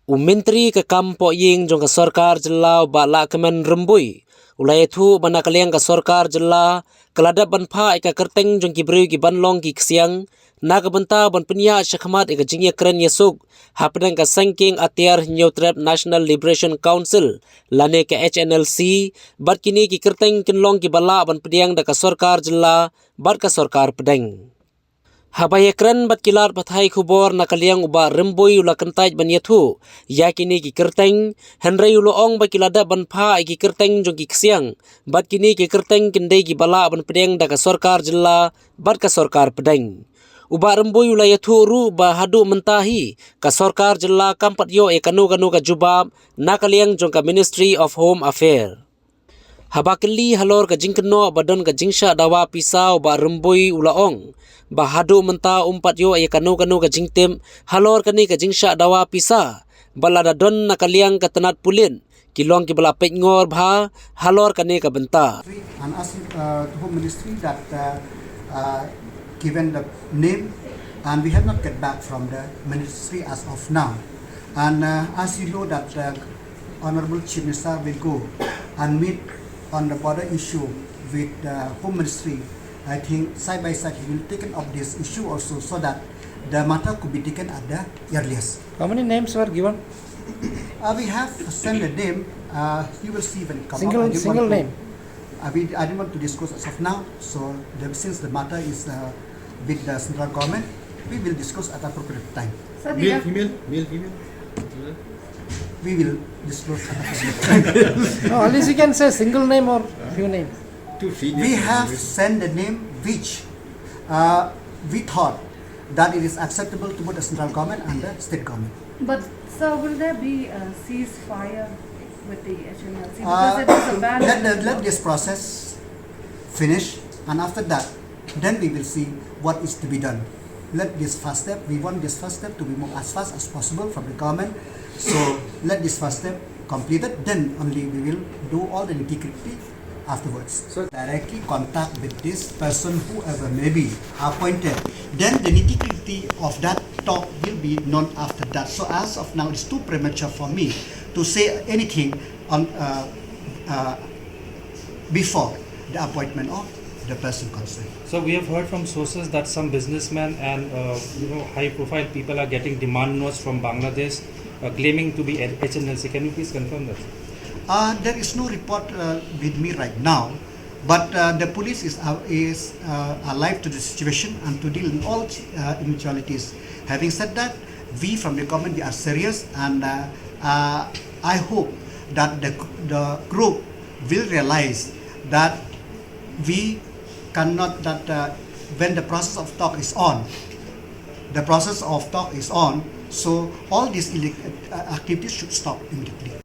Menteri ke kampo ying jong ke sarkar jelau ba la kemen Rymbui. Ulai thu bana kaliang ke sarkar jela keladap ban Phah ika Kyrteng jong ki breu ki banlong ki Ksiang na ke benta ban penya syakmat ika jingya Kren yesuk hapdang ka sangking atiar Neutral National Liberation Council lane ke Hnlc bat kini ki Kyrteng kinlong ki bala ban pediang da ka sarkar jela bat ka sarkar pedeng. Habaya Kren bat kilat bathai khubor na kaliang uba Rymbui ula kentaj ban yathu Iaki ni ki Kyrteng Henry ulo ong ba kilada ban Phah ki Kyrteng jong ki Ksiang bat kini ki Kyrteng kindai ki bala ban pedeng da ka sarkar jela bat ka sarkar pedeng. Uba Rymbui ula yathu ru ba hadu mentahi ka sarkar jela kampat yo kanu ka jubab na kaliang jong ka Ministry of Home Affairs. Habakeli halor ka jingkeno badon ka jingsha dawa pisau ba Rymbui ulaong ba hadu menta umpat yo kanu ka jingtem halor kani ka jingsha dawa pisa balada don na kaliang ka tenat pulin kilong ki bala ngor bha halor kani ka benta. And ask the Home Ministry that given the name, and we have not get back from the ministry as of now. And as you know that the Honorable Chief Minister will go and meet on the border issue with the Home Ministry. I think side by side he will take up this issue also so that the matter could be taken at the earliest. How many names were given? We have sent a name. You will see when it comes Single out. single name. I didn't want to discuss as of now. So since the matter is with the central government, we will discuss at appropriate time. So Male, female. We will disclose at appropriate time. No, at least you can say single name or few names. Two female. We have sent a name which we thought that it is acceptable to both the central government and the state government. But so will there be a ceasefire with the Hnlc? Because it is a ban. Let this process finish, and after that, then we will see what is to be done. Let this first step, we want this first step to be moved as fast as possible from the government. So let this first step completed, then only we will do all the nitty-gritty afterwards. So directly contact with this person, whoever may be appointed. Then the nitty-gritty of that talk will be known after that. So as of now, it's too premature for me to say anything on before the appointment of the person concerned. So we have heard from sources that some businessmen and high-profile people are getting demand notes from Bangladesh, claiming to be Hnlc. Can you please confirm that? There is no report with me right now, but the police is alive to the situation and to deal with all eventualities. Having said that, we from the government we are serious, and I hope that the group will realize that we cannot, that when the process of talk is on, so all these activities should stop immediately.